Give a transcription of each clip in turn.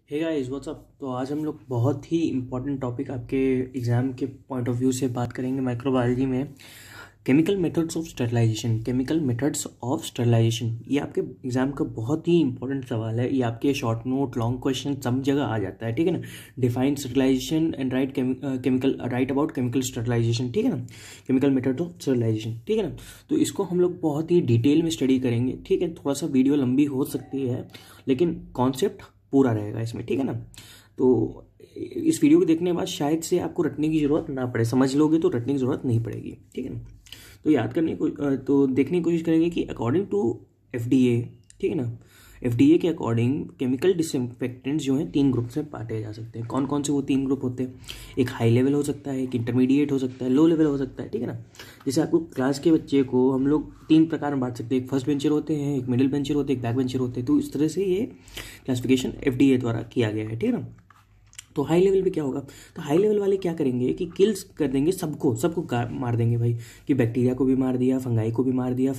Hey guys what's up. तो आज हम लोग बहुत ही इम्पोर्टेंट टॉपिक आपके एग्ज़ाम के पॉइंट ऑफ व्यू से बात करेंगे माइक्रोबायोलॉजी में chemical methods of sterilization. Chemical methods of sterilization ये आपके एग्जाम का बहुत ही इंपॉर्टेंट सवाल है। ये आपके शॉर्ट नोट लॉन्ग क्वेश्चन सब जगह आ जाता है, ठीक है ना। Define sterilization and write about chemical sterilization, ठीक है ना। केमिकल मेथड ऑफ स्टरलाइजेशन, ठीक है ना। तो इसको हम लोग बहुत ही डिटेल में स्टडी करेंगे, ठीक है। थोड़ा सा वीडियो लंबी हो सकती है लेकिन कॉन्सेप्ट पूरा रहेगा इसमें, ठीक है ना। तो इस वीडियो को देखने के बाद शायद से आपको रटने की ज़रूरत ना पड़े, समझ लोगे तो रटने की ज़रूरत नहीं पड़ेगी, ठीक है ना। तो याद करने को तो देखने की कोशिश करेंगे कि अकॉर्डिंग टू FDA, ठीक है ना, FDA के अकॉर्डिंग केमिकल डिसइंफेक्टेंट्स जो हैं 3 ग्रुप्स में बांटे जा सकते हैं। कौन कौन से वो 3 ग्रुप होते हैं? एक हाई लेवल हो सकता है, एक इंटरमीडिएट हो सकता है, लो लेवल हो सकता है, ठीक है ना। जैसे आपको क्लास के बच्चे को हम लोग 3 प्रकार में बांट सकते हैं। एक फर्स्ट बेंचर होते हैं, एक मिडिल बेंचर होते हैं, एक बैक बेंचर होते हैं। तो इस तरह से ये क्लासिफिकेशन FDA द्वारा किया गया है, ठीक है ना। तो हाई लेवल पे क्या होगा? तो हाई लेवल वाले क्या करेंगे कि किल्स कर देंगे, सबको मार देंगे भाई। कि बैक्टीरिया को भी मार दिया, फंगाई को भी मार दिया,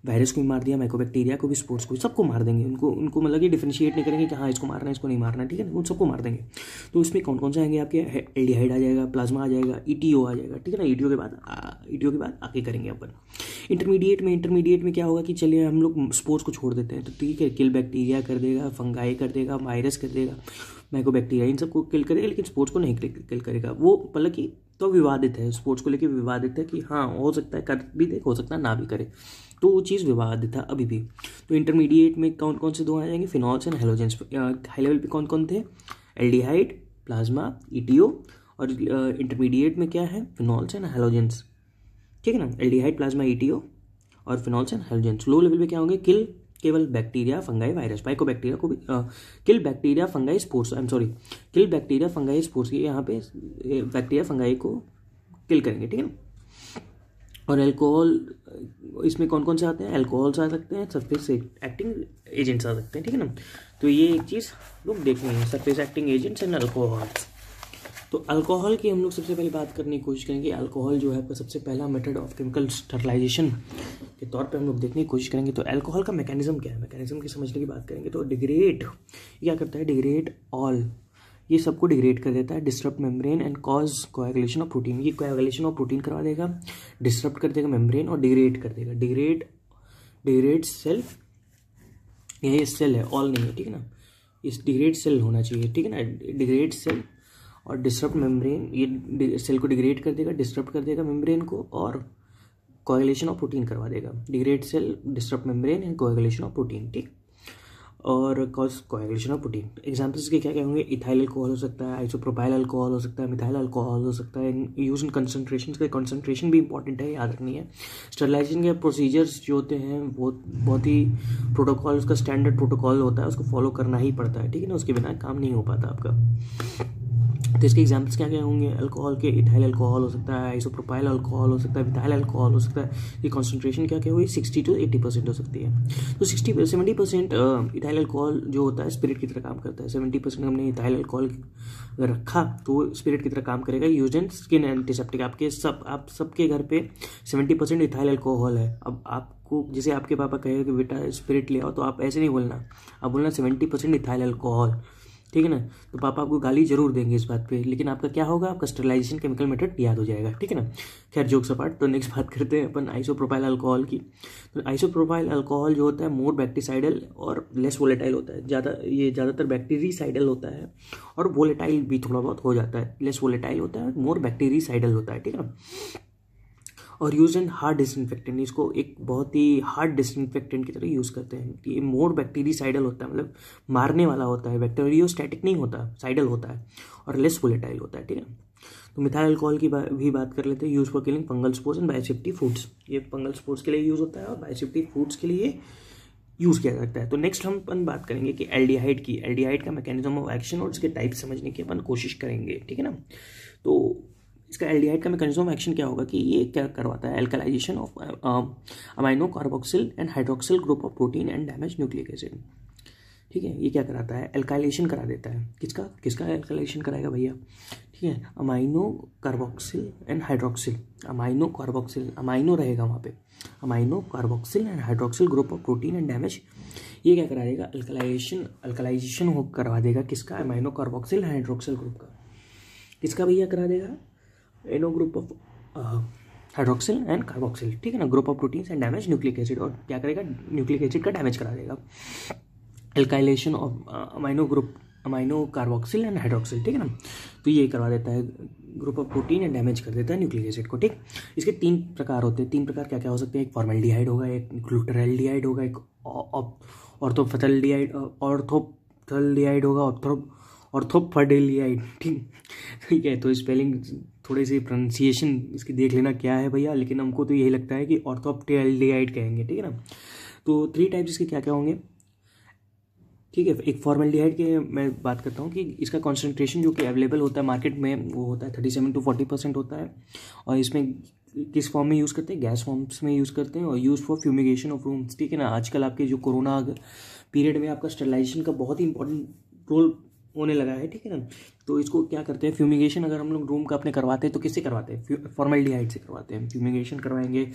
वायरस को भी मार दिया, माइकोबैक्टीरिया को भी, स्पोर्स को भी, सबको मार देंगे। उनको मतलब कि डिफरेंशिएट नहीं करेंगे कि हाँ इसको मारना है इसको नहीं मारना, ठीक है ना। उन सबको मार देंगे। तो इसमें कौन कौन से आएंगे आपके? एल्डिहाइड आ जाएगा, प्लाज्मा आ जाएगा, ETO आ जाएगा, ठीक है ना। ETO के बाद आगे करेंगे अपन इंटरमीडिएट में क्या होगा कि चलिए हम लोग स्पोर्स को छोड़ देते हैं। तो ठीक है, किल बैक्टीरिया कर देगा, फंगाई कर देगा, वायरस कर देगा, माइकोबैक्टीरिया, इन सबको किल करेगा लेकिन स्पोर्ट्स को नहीं किल करेगा। वो मतलब कि तो विवादित है, स्पोर्ट्स को लेके विवादित है कि हाँ हो सकता है कर भी दे, हो सकता है ना भी करे। तो वो चीज़ विवादित है अभी भी। तो इंटरमीडिएट में कौन कौन से 2 आ जाएंगे? Phenols and halogens. High level पे कौन कौन थे? Aldehyde, plasma, ETO। और इंटरमीडिएट में क्या है? फिनॉल्स एंड हेलोजेंस, ठीक है ना। एल्डिहाइड, प्लाज्मा, ETO और phenols and halogens. Low level पे क्या होंगे? किल केवल बैक्टीरिया, फंगाई, वायरस, माइकोबैक्टीरिया को भी kill bacteria, fungi, spores, kill bacteria, fungi, spores. ये यहाँ पे बैक्टीरिया फंगाई को किल करेंगे, ठीक है ना। और अल्कोहल, इसमें कौन कौन से आते हैं? अल्कोहल्स आ सकते हैं, सरफेस एक्टिंग एजेंट्स आ सकते हैं, ठीक है ना। तो ये एक चीज़ लोग देखनी है, surface acting agents and alcohols. तो अल्कोहल की हम लोग सबसे पहले बात करने की कोशिश करेंगे। अल्कोहल जो है आपका सबसे पहला मेथड ऑफ केमिकल स्टरलाइजेशन के तौर पे हम लोग देखने की कोशिश करेंगे। तो अल्कोहल का मैकेनिज्म क्या है, मैकेनिज्म की समझने की बात करेंगे। तो डिग्रेड क्या करता है? डिग्रेड ऑल, ये सबको डिग्रेड कर देता है। Disturb membrane and cause coagulation of protein, ये कोएगुलेशन ऑफ प्रोटीन करवा देगा, डिस्टर्ब कर देगा मेम्ब्रेन और डिग्रेड कर देगा। डिग्रेड सेल, ये सेल है, ऑल नहीं है, ठीक है ना। इस डिग्रेड सेल होना चाहिए, ठीक है ना। डिग्रेड सेल और डिस्टर्ब मेम्ब्रेन, ये सेल को डिग्रेड कर देगा, डिस्टर्ब कर देगा मेम्ब्रेन को और कोएगुलेशन ऑफ प्रोटीन करवा देगा। Degrade cell, disturb membrane and coagulation of protein, ठीक। और cause coagulation of protein examples के क्या क्या होंगे? इथाइल अल्कोहल हो सकता है, आइसोप्रोपाइल अल्कोहल हो सकता है, मिथाइल अल्कोहल हो सकता है। यूज इन कंसंट्रेशन, का कंसंट्रेशन भी इंपॉर्टेंट है, याद रखनी है। स्टरलाइजेशन के प्रोसीजर्स जो होते हैं वो बहुत ही प्रोटोकॉल, उसका स्टैंडर्ड प्रोटोकॉल होता है, उसको फॉलो करना ही पड़ता है, ठीक है ना। उसके बिना काम नहीं हो पाता आपका। तो इसके एग्जाम्पल्स क्या क्या होंगे? अल्कोहल के इथाइल अल्कोहल हो सकता है, आइसोप्रोपाइल अल्कोहल हो सकता है, मिथाइल अल्कोहल हो सकता है। ये कॉन्सेंट्रेशन क्या क्या हुई? 60 to 80% हो सकती है। तो 70% इथाइल अल्कोहल जो होता है स्पिरिट की तरह काम करता है। 70% हमने इथाइल अल्कोहल रखा तो वो स्पिरिट की तरह काम करेगा। यूज एंड स्किन एंटीसेप्टिक, आप सबके घर पे 70% इथाइल अल्कोहल है। अब आपको जैसे आपके पापा कहेगा कि बेटा स्पिरिट ले आओ, तो आप ऐसे नहीं बोलना, आप बोलना 70% इथाइल अल्कोहल, ठीक है ना। तो पापा आपको गाली जरूर देंगे इस बात पे, लेकिन आपका क्या होगा? आपका स्टरलाइजेशन केमिकल मेथड याद हो जाएगा, ठीक है ना। खैर जोक्स अपार्ट, तो नेक्स्ट बात करते हैं अपन आइसोप्रोपाइल अल्कोहल की। तो आइसोप्रोपाइल अल्कोहल जो होता है मोर बैक्टीसाइडल और लेस वोलेटाइल होता है। ज़्यादातर बैक्टीरीसाइडल होता है और वोलेटाइल भी थोड़ा बहुत हो जाता है। लेस वोलेटाइल होता है, मोर बैक्टीरीसाइडल होता है, ठीक है ना। और यूज एंड हार्ड डिसइंफेक्टेंट, इसको एक बहुत ही हार्ड डिसइंफेक्टेंट की तरह यूज़ करते हैं। ये मोर बैक्टीरीसाइडल होता है, मतलब मारने वाला होता है, बैक्टीरियोस्टैटिक नहीं होता, साइडल होता है और लेस वोलेटाइल होता है, ठीक है। तो मिथाइल अल्कोहल की भी बात कर लेते हैं। Use for killing fungal spores and biosafety foods, ये फंगल स्पोर्स के लिए यूज़ होता है और बायोसेफ्टी फूड्स के लिए यूज़ किया जाता है। तो नेक्स्ट हम अपन बात करेंगे कि एल्डिहाइड की, एल्डिहाइड का मैकेनिज्म ऑफ एक्शन और इसके टाइप समझने की अपन कोशिश करेंगे, ठीक है ना। तो इसका एल्डिहाइड का मैकेनिज्म ऑफ एक्शन क्या होगा कि ये क्या करवाता है? Alkalisation of amino carboxyl and hydroxyl group of protein and damage nucleic acid, ठीक है। ये क्या कराता है? एल्काइलेशन करा देता है। किसका एल्काइलेशन कराएगा भैया? ठीक है, amino carboxyl and hydroxyl, amino रहेगा वहाँ पे, amino carboxyl and hydroxyl group of protein and damage ये क्या करा देगा, अल्कलाइजेशन हो करवा देगा किसका, अमाइनो कार्बोक्सिल हाइड्रोक्सिल ग्रुप का। किसका भैया करा देगा, एनो group of hydroxyl and carboxyl, ठीक है ना, group of proteins and damage nucleic acid, और क्या करेगा, न्यूक्लिक एसिड का डैमेज करा देगा। Alkylation of amino carboxyl and hydroxyl, ठीक है ना, तो ये करवा देता है group of protein and damage कर देता है न्यूक्लिक एसिड को, ठीक। इसके 3 प्रकार होते हैं, 3 प्रकार क्या क्या हो सकते हैं, एक फॉर्मल्डिहाइड होगा, एक ग्लूटाराल्डिहाइड होगा, एक ऑर्थोफथल्डिहाइड होगा, ऑर्थोफर्डेलिहाइड, ठीक है। तो स्पेलिंग थोड़ी सी प्रोनाउंसिएशन इसकी देख लेना क्या है भैया, लेकिन हमको तो यही लगता है कि ऑर्थोफथल्डिहाइड कहेंगे, ठीक है ना। तो 3 टाइप्स इसके क्या क्या होंगे, ठीक है। एक फॉर्मल्डिहाइड के मैं बात करता हूँ कि इसका कॉन्सेंट्रेशन जो कि अवेलेबल होता है मार्केट में वो होता है 37 to 40% होता है, और इसमें किस फॉर्म में यूज़ करते हैं, गैस फॉर्म्स में यूज़ करते हैं, और use for fumigation of rooms, ठीक है ना। आजकल आपके जो कोरोना पीरियड में आपका स्टरलाइजेशन का बहुत ही इंपॉर्टेंट रोल होने लगा है, ठीक है ना। तो इसको क्या करते हैं, फ्यूमिगेशन अगर हम लोग रूम का अपने करवाते हैं तो किससे करवाते हैं, फॉर्मल्डिहाइड से करवाते हैं। फ्यूमिगेशन करवाएंगे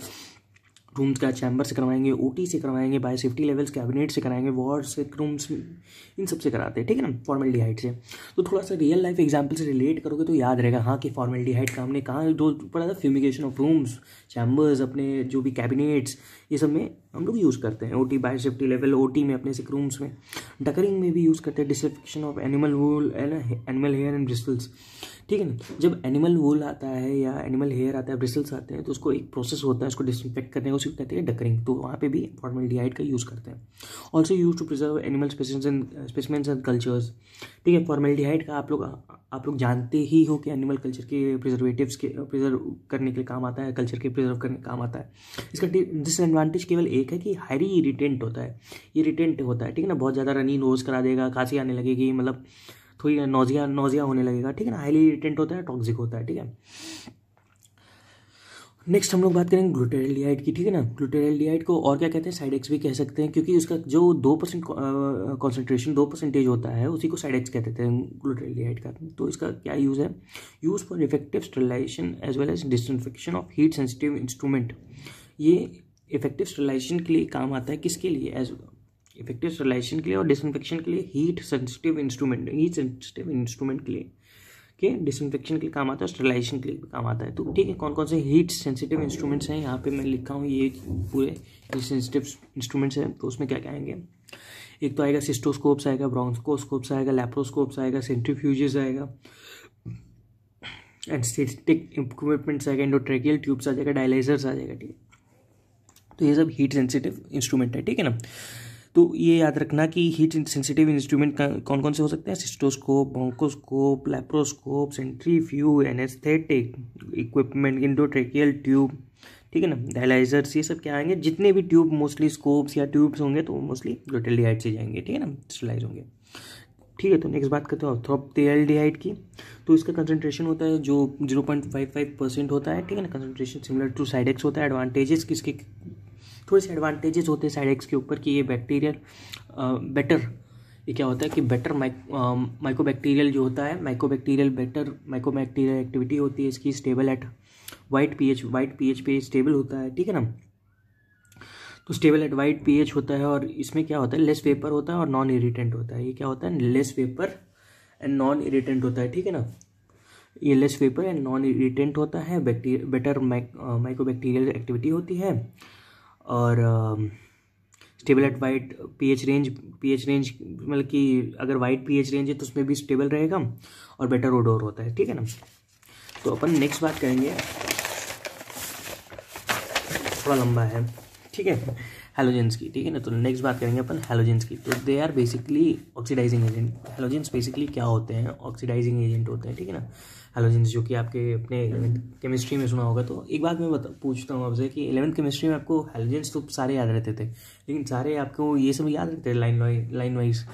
रूम्स का, चैम्बर से करवाएंगे, ओटी से करवाएंगे, बायो सेफ्टी लेवल्स कैबिनेट से कराएंगे, वार्ड से, रूम्स, इन सब से कराते हैं, ठीक है ना, फॉर्मल्डिहाइड से। तो थोड़ा सा रियल लाइफ एग्जांपल से रिलेट करोगे तो याद रहेगा, हाँ कि फॉर्मल्डिहाइड का हमने कहाँ दो पढ़ा था, फ्यूमिगेशन ऑफ रूम्स, चैम्बर्स, अपने जो भी कैबिनेट्स, ये सब में हम लोग यूज़ करते हैं। OT, bio safety level, OT में अपने सिक रूम्स में, डकरिंग में भी यूज़ करते हैं, disinfection of animal wool and animal hair and bristles, ठीक है ना। जब एनिमल वूल आता है या एनिमल हेयर आता है, ब्रिस्टल्स आते हैं, तो उसको एक प्रोसेस होता है उसको डिसइंफेक्ट करने का, उसको कहते हैं डकरिंग, तो वहाँ पे भी फॉर्मल्डिहाइड का यूज़ करते हैं। Also use to preserve animal specimens and cultures, ठीक है। फॉर्मल्डिहाइड का आप लोग जानते ही हो कि एनिमल कल्चर के प्रिजर्वेटिव्स के प्रिजर्व करने के लिए काम आता है, कल्चर के प्रिजर्व करने का काम आता है। इसका डिसएडवांटेज केवल एक है कि हाईली इरिटेंट होता है, इरिटेंट होता है, ठीक है ना, बहुत ज़्यादा रनी नोज करा देगा, खांसी आने लगेगी, मतलब थोड़ी नोजिया होने लगेगा, ठीक है ना, हाईली इरिटेंट होता है, टॉक्सिक होता है, ठीक है। नेक्स्ट हम लोग बात करेंगे ग्लूटाराल्डिहाइड की, ठीक है ना। ग्लूटाराल्डिहाइड को और क्या कहते हैं, साइड एक्स भी कह सकते हैं, क्योंकि उसका जो 2% कॉन्सेंट्रेशन 2% होता है उसी को साइड एक्स कहते हैं ग्लूटाराल्डिहाइड का। तो इसका क्या यूज़ है, use for effective sterilization as well as disinfection of heat sensitive instrument. ये इफेक्टिव स्टरलाइजेशन के लिए काम आता है, किसके लिए, एज इफेक्टिव स्टरलाइजेशन के लिए और डिसइंफेक्शन के लिए, हीट सेंसिटिव इंस्ट्रूमेंट के लिए, के डिसइंफेक्शन के लिए काम आता है, स्टरलाइजेशन के लिए काम आता है। तो ठीक है, कौन कौन से हीट सेंसिटिव इंस्ट्रूमेंट्स हैं यहाँ पे मैं लिखा हूँ, ये पूरे हीट सेंसिटिव इंस्ट्रूमेंट्स हैं। तो उसमें क्या क्या आएंगे, एक तो आएगा सिस्टोस्कोप्स आएगा, ब्रोंकोस्कोप्स आएगा, लैप्रोस्कोप्स आएगा, सेंट्रीफ्यूजेस आएगा, एंस्थेटिक इक्विपमेंट्स आएगा, एंडोट्रेकियल ट्यूब्स आ जाएगा, डायलाइजर्स आ जाएगा, ठीक है। तो ये सब हीट सेंसिटिव इंस्ट्रूमेंट है, ठीक है ना। तो ये याद रखना कि हीट सेंसिटिव इंस्ट्रूमेंट कौन कौन से हो सकते हैं, cystoscope, bronchoscope, laparoscope, centrifuge, anaesthetic equipment, endotracheal tube, ठीक है ना, डायलाइजर्स, ये सब क्या आएंगे, जितने भी ट्यूब मोस्टली स्कोप्स या ट्यूब्स होंगे तो मोस्टली ग्लूटाराल्डिहाइड से जाएंगे, ठीक है ना, स्टरलाइज होंगे, ठीक है। तो नेक्स्ट बात करते हैं ऑर्थोफथल्डिहाइड की। तो इसका कंसंट्रेशन होता है जो 0.55% होता है, ठीक है ना, concentration similar to Cidex होता है। एडवांटेजेस किसके, थोड़े से एडवांटेजेस होते हैं साइड एक्स के ऊपर कि ये बैक्टीरियल बेटर, ये क्या होता है कि बेटर माइकोबैक्टीरियल जो होता है, माइकोबैक्टीरियल एक्टिविटी होती है इसकी, स्टेबल एट वाइट पीएच पे स्टेबल होता है, ठीक है ना। तो स्टेबल एट वाइट पीएच होता है, और इसमें क्या होता है, लेस वेपर होता है और नॉन इरिटेंट होता है। ये क्या होता है, less vapour and non irritant होता है, ठीक है ना। ये less vapour and non irritant होता है, बेटर माइकोबैक्टीरियल एक्टिविटी होती है, और stable at white pH range मतलब कि अगर वाइट पीएच रेंज है तो उसमें भी स्टेबल रहेगा, और बेटर ओडोर होता है, ठीक है ना। तो अपन नेक्स्ट बात करेंगे, थोड़ा लंबा है, ठीक है, हैलोजेंस की, ठीक है ना। तो नेक्स्ट बात करेंगे अपन हैलोजेंस की। तो they are basically oxidizing agent. Halogens basically क्या होते हैं, ऑक्सीडाइजिंग एजेंट होते हैं, ठीक है ना। हैलोजेंस जो कि आपके अपने केमिस्ट्री में सुना होगा। तो एक बात मैं पूछता हूँ आपसे कि 11th केमिस्ट्री में आपको हैलोजेंस तो सारे याद रहते थे, लेकिन सारे आपको ये सब याद रहते थे लाइन वाइज,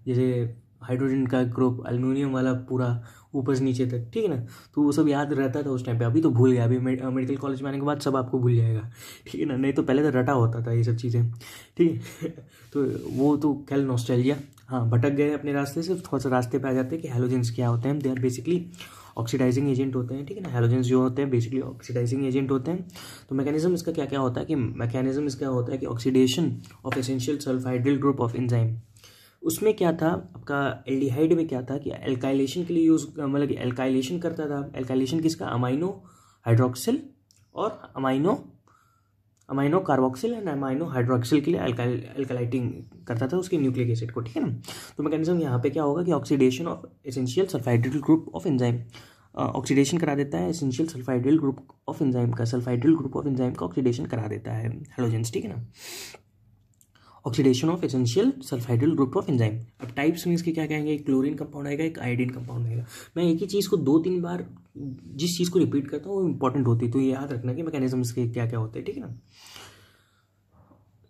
जैसे हाइड्रोजन का ग्रुप, एल्युमिनियम वाला पूरा ऊपर से नीचे तक, ठीक है ना। तो वो सब याद रहता था उस टाइम पे, अभी तो भूल गया, अभी मेडिकल कॉलेज में आने के बाद सब आपको भूल जाएगा, ठीक है ना। नहीं तो पहले तो रटा होता था ये सब चीज़ें, ठीक है। तो वो तो खैर नॉस्टैल्जिया, हाँ भटक गए अपने रास्ते से, थोड़ा सा रास्ते पे आ जाते हैं कि हैलोजेंस क्या होते हैं। They are basically oxidizing agent होते हैं, ठीक है ना। हैलोजेंस जो होते हैं बेसिकली ऑक्सीडाइजिंग एजेंट होते हैं। तो मैकेनिज्म इसका क्या क्या होता है कि oxidation of essential sulphydryl group of enzyme. उसमें क्या था आपका एल्डिहाइड में क्या था कि एल्काइलेशन के लिए यूज, मतलब कि एल्काइलेशन करता था। एल्काइलेशन किसका, अमाइनो हाइड्रोक्सिल और amino carboxyl and amino hydroxyl के लिए एल्कालाइटिंग करता था उसके न्यूक्लिक एसिड को, ठीक है ना। तो मैकेनिज्म यहाँ पे क्या होगा कि oxidation of essential sulphydryl group of enzyme, oxidation करा देता है essential sulphydryl group of enzyme का, सल्फाइड्रिल ग्रुप ऑफ एंजाइम का ऑक्सीडेशन करा देता है हैलोजेंस, ठीक है ना। Oxidation of essential sulphydryl group of enzyme. अब टाइप्स में इसके क्या कहेंगे, एक क्लोरीन कंपाउंड आएगा, एक आयोडीन कंपाउंड आएगा। मैं एक ही चीज़ को 2-3 बार जिस चीज़ को रिपीट करता हूँ वो इंपॉर्टेंट होती है, तो ये याद रखना कि मैकेनिज्म इसके क्या क्या होते हैं, ठीक है ना।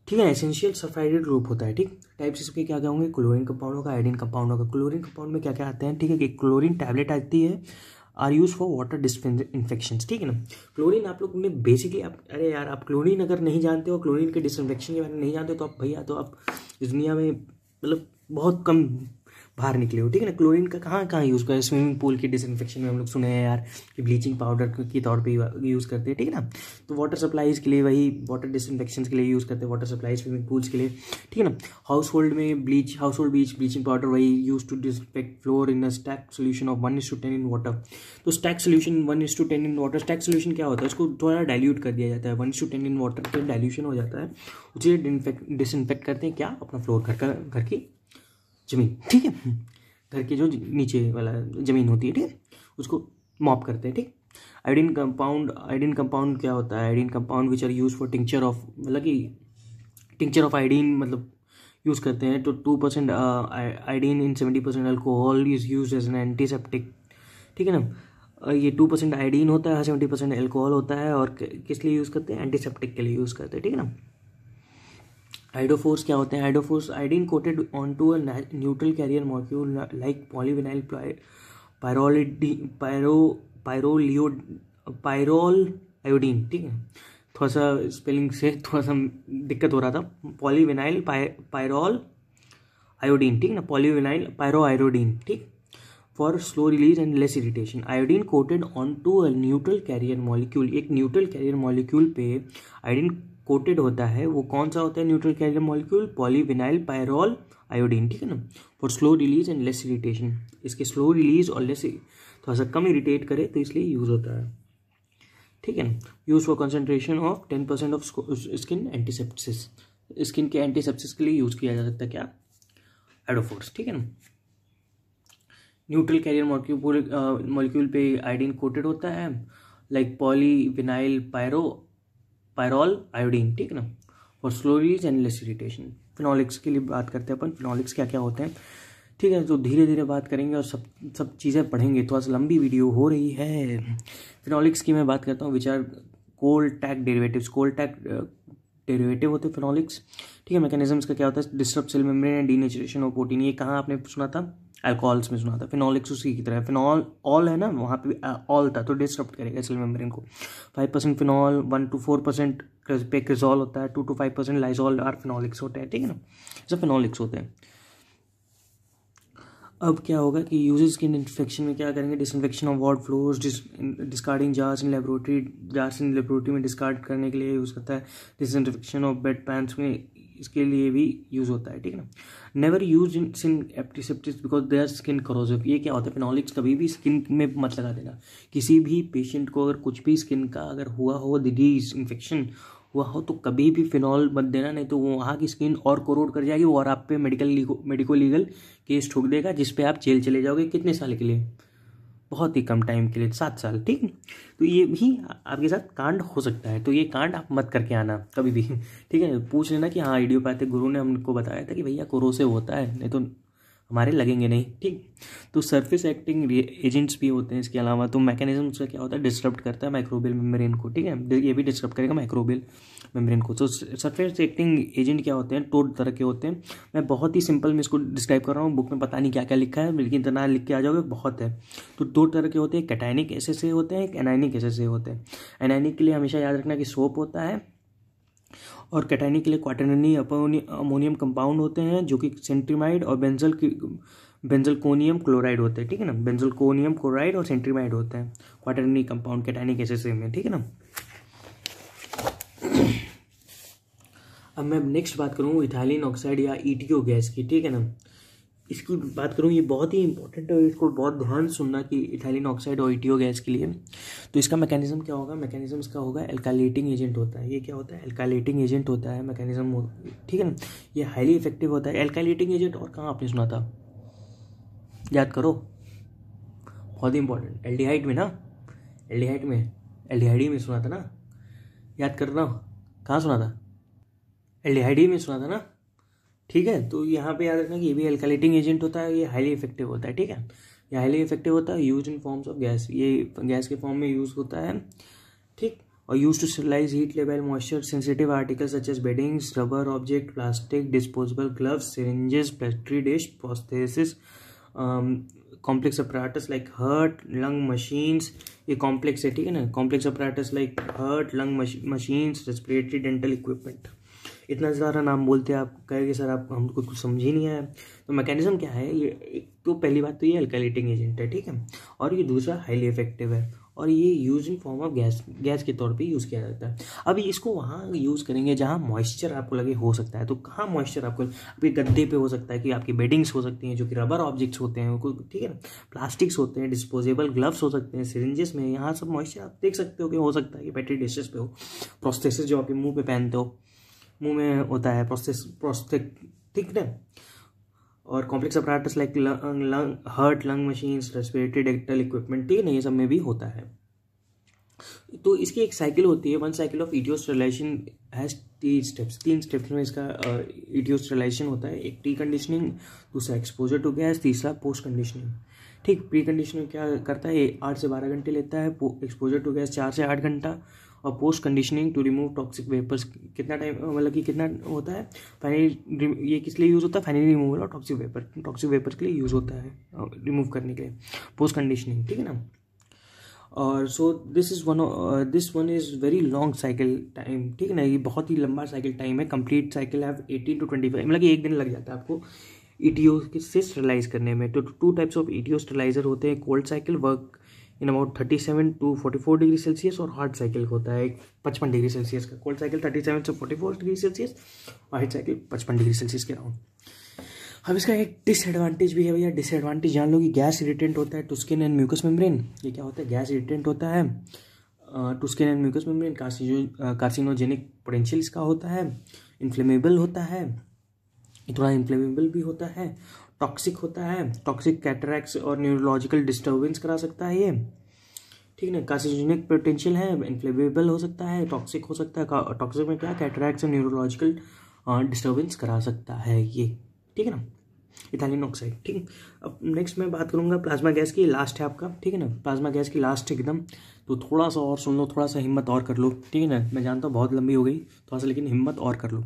ठीक है, एसेंशियल सल्फाइड्रिल ग्रुप होता है, ठीक। टाइप्स इसके क्या क्या होंगे, क्लोरीन कंपाउंड होगा, आयोडीन कंपाउंड होगा। क्लोरीन कंपाउंड में क्या क्या आते हैं, ठीक है, कि क्लोरीन टैबलेट आती है, are use for water disinfection, ठीक है ना। क्लोरीन आप लोग ने बेसिकली, आप अरे यार आप क्लोरीन अगर नहीं जानते हो, क्लोरीन के डिसइंफेक्शन के बारे में नहीं जानते तो आप भैया, तो आप इस दुनिया में मतलब बहुत कम बाहर निकले हो, ठीक है ना। क्लोरीन का कहाँ कहाँ यूज़ करें, स्विमिंग पूल के डिसइंफेक्शन में हम लोग सुने हैं यार कि ब्लीचिंग पाउडर के तौर पे यूज़ करते हैं, ठीक है ना। तो वाटर सप्लाईज के लिए वही वाटर डिसइंफेक्शन के लिए यूज़ करते हैं, वाटर सप्लाई स्विमिंग पूल्स के लिए, ठीक है ना। हाउस होल्ड ब्लीचिंग पाउडर वही use to disinfect floor in a stock solution of 1:10 in water. तो stock solution 1:10 in water, stock solution क्या होता है, उसको थोड़ा डाइल्यूट कर दिया जाता है, 1:10 इन वाटर के डाइल्यूशन हो जाता है, उसे डिसइंफेक्ट करते हैं क्या, अपना फ्लोर, घर की जमीन, ठीक है, घर के जो नीचे वाला जमीन होती है, ठीक है, उसको मॉप करते हैं, ठीक। आयोडीन कंपाउंड क्या होता है, iodine compound which are use for tincture of, मतलब कि टिंक्चर ऑफ आयोडीन मतलब यूज़ करते हैं। तो 2% iodine in 70% alcohol is use as an antiseptic, ठीक है ना। ये 2% आयोडीन होता है, 70% अल्कोहल होता है, और किस लिए यूज़ करते हैं, एंटीसेप्टिक के लिए यूज़ करते हैं, ठीक है ना। आइडोफोर्स क्या होते हैं, iodophors iodine coated onto a neutral carrier molecule like polyvinyl pyrrole iodine, ठीक है। थोड़ा सा स्पेलिंग से थोड़ा सा दिक्कत हो रहा था, पॉलीविनाइल पायरोल आयोडीन, ठीक है ना, पॉलीविनाइल पायरो आयोडीन, ठीक, for slow release and less irritation. Iodine coated onto a neutral carrier molecule, एक न्यूट्रल कैरियर मॉलिक्यूल पे आयोडीन कोटेड होता है, वो कौन सा होता है neutral carrier molecule, polyvinyl pyrrole iodine, ठीक है ना, for slow release and less irritation. इसके स्लो रिलीज और लेस, थोड़ा सा कम इरिटेट करे तो इसलिए यूज होता है, ठीक है ना। Use for concentration of 10% of skin antisepsis, skin के एंटीसेप्सिस के लिए यूज किया जा सकता है क्या, आइडोफोर्स, ठीक है ना। न्यूट्रल कैरियर मॉलिक्यूल पे आयोडीन कोटेड होता है, लाइक पॉलीविनाइल पायरोल आयोडीन, ठीक है ना, for slow release and less irritation. Phenolics की लिए बात करते हैं अपन, फिनॉलिक्स क्या क्या होते हैं, ठीक है। तो धीरे धीरे बात करेंगे और सब चीज़ें पढ़ेंगे, थोड़ा सा लंबी वीडियो हो रही है। फिनॉलिक्स की मैं बात करता हूँ, which are cold tag derivatives, cold tag derivative होते हैं फिनॉलिक्स, ठीक है। मैकेनिज्म का क्या होता है, disturb cell membrane and denaturation of protein. ये कहाँ आपने सुना था, अल्कोहल्स में सुना था। फिनॉलिक्स उसी की तरह, फिनॉल ऑल है ना, वहाँ पे ऑल था, तो डिस्टर्ब करेगा सेल मेम्ब्रेन को। 5% फिनॉल, 1 to 4% पे क्रिजॉल होता है, 2 to 5% लाइजॉल और फिनॉलिक्स होते हैं, ठीक है ना, सब फिनॉलिक्स होते हैं। अब क्या होगा कि यूजेस स्किन इन्फेक्शन में क्या करेंगे, disinfection of ward floors, discarding jars in laboratory में डिस्कार्ड करने के लिए यूज़ करता है। डिसइंफेक्शन ऑफ बेड पैंट्स में इसके लिए भी यूज़ होता है, ठीक है ना। Never use in skin antiseptics because they are skin corrosive. ये क्या होता है, फिनॉलिक्स कभी भी स्किन में मत लगा देना। किसी भी पेशेंट को अगर कुछ भी स्किन का अगर हुआ हो, डिजीज इन्फेक्शन हुआ हो, तो कभी भी फिनॉल मत देना, नहीं तो वो वहाँ की स्किन और कोरोड कर जाएगी और आप पे मेडिको लीगल केस ठोक देगा, जिस पे आप जेल चले जाओगे। कितने साल के लिए, बहुत ही कम टाइम के लिए, 7 साल, ठीक। तो ये भी आपके साथ कांड हो सकता है, तो ये कांड आप मत करके आना कभी भी, ठीक है। पूछ लेना कि हाँ इडियोपैथिक गुरु ने हमको बताया था कि भैया कोरोसिव होता है, नहीं तो हमारे लगेंगे नहीं, ठीक। तो सरफेस एक्टिंग एजेंट्स भी होते हैं इसके अलावा। तो मैकेनिज्म उसका क्या होता है, डिस्टर्ब करता है माइक्रोबियल मेम्ब्रेन को, ठीक है, ये भी डिस्टर्ब करेगा माइक्रोबियल मेम्ब्रेन को। तो सरफेस एक्टिंग एजेंट क्या होते हैं, 2 तरह के होते हैं। मैं बहुत ही सिंपल में इसको डिस्क्राइब कर रहा हूँ, बुक में पता नहीं क्या क्या लिखा है, लेकिन इतना लिख के आ जाओगे बहुत है। तो 2 तरह के होते हैं, कैटायनिक एसएसए होते हैं, एक एनायनिक एसएसए होते हैं। एनायनिक के लिए हमेशा याद रखना कि सोप होता है, और कैटायनी के लिए क्वाटरनरी अमोनियम कंपाउंड होते हैं जो कि सेंट्रीमाइड और बेंजलकोनियम क्लोराइड होते हैं, ठीक है ना। बेंजलकोनियम क्लोराइड और सेंट्रीमाइड होते हैं क्वाटरनरी कंपाउंड कैटायनिक एसिड में, ठीक है ना। अब मैं नेक्स्ट बात करूँ इथाइलिन ऑक्साइड या ईटीओ गैस की, ठीक है ना। इसकी बात करूँ, ये बहुत ही इंपॉर्टेंट है, इसको बहुत ध्यान सुनना कि इथाइलिन ऑक्साइड और ईटीओ गैस के लिए। तो इसका मैकेनिज्म क्या होगा, मैकेनिज्म इसका होगा एल्काइलेटिंग एजेंट होता है। ये क्या होता है, एल्काइलेटिंग एजेंट होता है मैकेनिज्म, ठीक है ना। ये हाईली इफेक्टिव होता है एल्काइलेटिंग एजेंट। और कहाँ आपने सुना था, याद करो, बहुत ही इंपॉर्टेंट, एल्डिहाइड में ना, एल्डिहाइड में सुना था ना, याद करना, कहाँ सुना था, एल्डिहाइड में सुना था ना, ठीक है। तो यहाँ पे याद रखना कि ये भी एल्काइलेटिंग एजेंट होता है, ये हाईली इफेक्टिव होता है, ठीक है। ये हाईली इफेक्टिव होता है, use in forms of gas, ये गैस के फॉर्म में यूज होता है, ठीक। और use to sterilize heat level moisture sensitive articles such as beddings, rubber object, plastic, disposable gloves, syringes, pastry dish, prosthesis, complex apparatus like heart lung machines. ये complex है, ठीक है ना। Complex apparatus like heart lung machines, respiratory dental equipment. इतना सारा नाम बोलते हैं, आप कहेंगे सर आप हमको कुछ समझ ही नहीं आया। तो मैकेनिज्म क्या है, ये एक तो पहली बात तो ये एल्काइलेटिंग एजेंट है, ठीक है। और ये दूसरा हाईली इफेक्टिव है, और ये use in form of gas के तौर पे यूज़ किया जाता है। अब इसको वहाँ यूज़ करेंगे जहाँ मॉइस्चर आपको लगे हो सकता है। तो कहाँ मॉइस्चर आपको, आपके गद्दे पे हो सकता है, कि आपकी बेडिंग्स हो सकती हैं जो कि रबर ऑब्जेक्ट्स होते हैं, ठीक है ना, प्लास्टिक्स होते हैं, डिस्पोजेबल ग्लव्स हो सकते हैं, सिरिंजेस में, यहाँ सब मॉइस्चर आप देख सकते हो कि हो सकता है कि पेट्री डिशेस पे हो, प्रोस्थेसिस जो आपके मुँह पे पहनते हो, मुंह में होता है प्रोस्थेटिक, ठीक है। और complex apparatus like heart lung machines, respiratory dental equipment, ठीक है ना, ये सब में भी होता है। तो इसकी एक साइकिल होती है, one cycle of ETO sterilization has 3 steps में इसका ईटीओ स्टरलाइजेशन होता है। एक प्री कंडीशनिंग, दूसरा एक्सपोजर टू गैस, तीसरा पोस्ट कंडीशनिंग, ठीक। प्री कंडीशनिंग क्या करता है, 8 से 12 घंटे लेता है, एक्सपोजर टू गैस 4 से 8 घंटा, और post conditioning to remove toxic vapours कितना टाइम, मतलब कि कितना होता है, फाइनली ये किस लिए यूज़ होता है, फाइनली रिमूवल और टॉक्सिक वेपर के लिए यूज़ होता है, रिमूव करने के लिए पोस्ट कंडीशनिंग, ठीक है ना। और so this one is very long cycle time, ठीक है ना। ये बहुत ही लंबा साइकिल टाइम है, कंप्लीट साइकिल है 18 to 25, मतलब कि 1 दिन लग जाता है आपको ईटीओ से स्टरलाइज करने में। तो 2 टाइप्स ऑफ ईटीओ स्टरलाइजर होते हैं, cold cycle work in about 37 to 44 degree Celsius, और हार्ड साइकिल होता है 55 डिग्री सेल्सियस का। कोल्ड साइकिल 37 से 44 डिग्री सेल्सियस, और हार्ड साइकिल 55 डिग्री सेल्सियस के अराउंड। अब इसका एक डिसएडवांटेज भी है भैया, डिसएडवांटेज जान लो कि गैस इरिटेंट होता है to skin and mucous membrane. ये क्या होता है, गैस इरिटेंट होता है to skin and mucous membrane, carcinogenic potential इसका होता है, इन्फ्लेमेबल होता है, थोड़ा इन्फ्लेमेबल भी होता है, टॉक्सिक होता है, टॉक्सिक कैटरैक्ट्स और न्यूरोलॉजिकल डिस्टर्बेंस करा सकता है ये, ठीक है ना। कार्सिनोजेनिक पोटेंशियल है, इन्फ्लेमेबल हो सकता है, टॉक्सिक हो सकता है, टॉक्सिक में क्या, कैटरैक्ट्स और न्यूरोलॉजिकल डिस्टर्बेंस करा सकता है ये, ठीक है ना, इथाइलिन ऑक्साइड, ठीक है। अब नेक्स्ट मैं बात करूंगा प्लाज्मा गैस की, लास्ट है आपका, ठीक है ना, प्लाज्मा गैस की लास्ट एकदम। तो थोड़ा सा और सुन लो, थोड़ा सा हिम्मत और कर लो, ठीक है ना, मैं जानता हूँ बहुत लंबी हो गई थोड़ा सा, लेकिन हिम्मत और कर लो।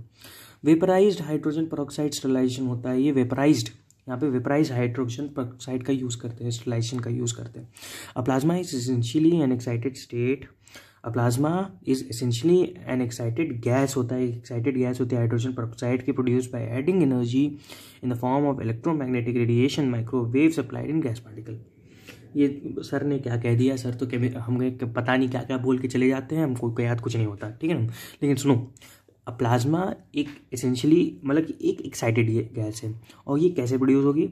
वेपराइज्ड हाइड्रोजन पेरोक्साइड स्टरलाइजेशन होता है, ये वेपराइज्ड, यहाँ पे वेपराइज हाइड्रोजन पेरोक्साइड का यूज़ करते हैं, स्टरलाइजेशन का यूज़ करते हैं। A plasma is essentially N excited state, a plasma is essentially N excited gas होता है, एक्साइटेड गैस होती है हाइड्रोजन पेरोक्साइड की, produce by adding energy in the form of electromagnetic radiation, microwaves applied in gas particle. ये sir ने क्या कह दिया, सर तो हमें पता नहीं क्या क्या बोल के चले जाते हैं, हमको याद कुछ नहीं होता, ठीक है ना। लेकिन सुनो, अब प्लाज्मा एक एसेंशियली मतलब कि एक एक्साइटेड गैस है, और ये कैसे प्रोड्यूस होगी,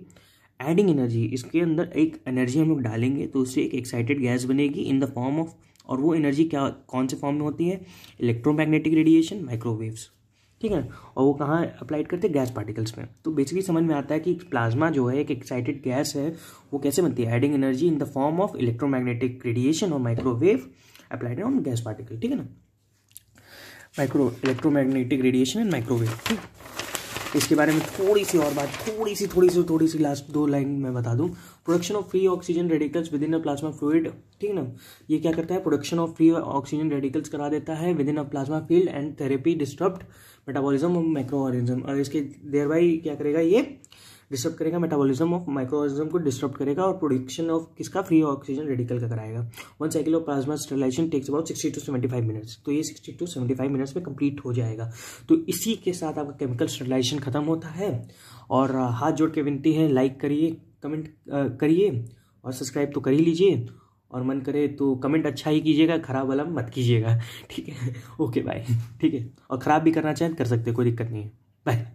एडिंग एनर्जी, इसके अंदर एक एनर्जी हम लोग डालेंगे तो उससे एक एक्साइटेड गैस बनेगी इन द फॉर्म ऑफ, और वो एनर्जी क्या कौन से फॉर्म में होती है, इलेक्ट्रोमैग्नेटिक रेडिएशन, माइक्रोवेव्स, ठीक है। और वो कहाँ अप्लाइड करते हैं, गैस पार्टिकल्स में। तो बेसिकली समझ में आता है कि प्लाज्मा जो है एक एक्साइटेड गैस है, वो कैसे बनती है, adding energy in the form of electromagnetic radiation और microwave applied on gas particle, ठीक है ना, इलेक्ट्रोमैग्नेटिक रेडिएशन एंड माइक्रोवेव, ठीक। इसके बारे में थोड़ी सी और बात, थोड़ी सी लास्ट 2 लाइन मैं बता दूं। Production of free oxygen radicals within a plasma fluid, ठीक है ना, ये क्या करता है, production of free oxygen radicals करा देता है within a plasma field and therapy disturbed metabolism of microorganism, और इसके देयर बाय क्या करेगा, ये डिस्टर्ब करेगा, मेटाबॉलिज्म ऑफ माइक्रोऑर्गेनिज्म को डिस्टर्ब करेगा और प्रोडक्शन ऑफ किसका, फ्री ऑक्सीजन रेडिकल का कराएगा। One cycle of plasma sterilization takes about 60 to 75 minutes. तो ये 60 to 75 मिनट्स में कंप्लीट हो जाएगा। तो इसी के साथ आपका केमिकल स्टरलाइजेशन खत्म होता है। और हाथ जोड़ के विनती है, लाइक करिए, कमेंट करिए और सब्सक्राइब तो कर ही लीजिए, और मन करे तो कमेंट अच्छा ही कीजिएगा, खराब वाला मत कीजिएगा, ठीक है। ओके बाय, ठीक है। और ख़राब भी करना चाहें कर सकते हैं, कोई दिक्कत नहीं है। बाय।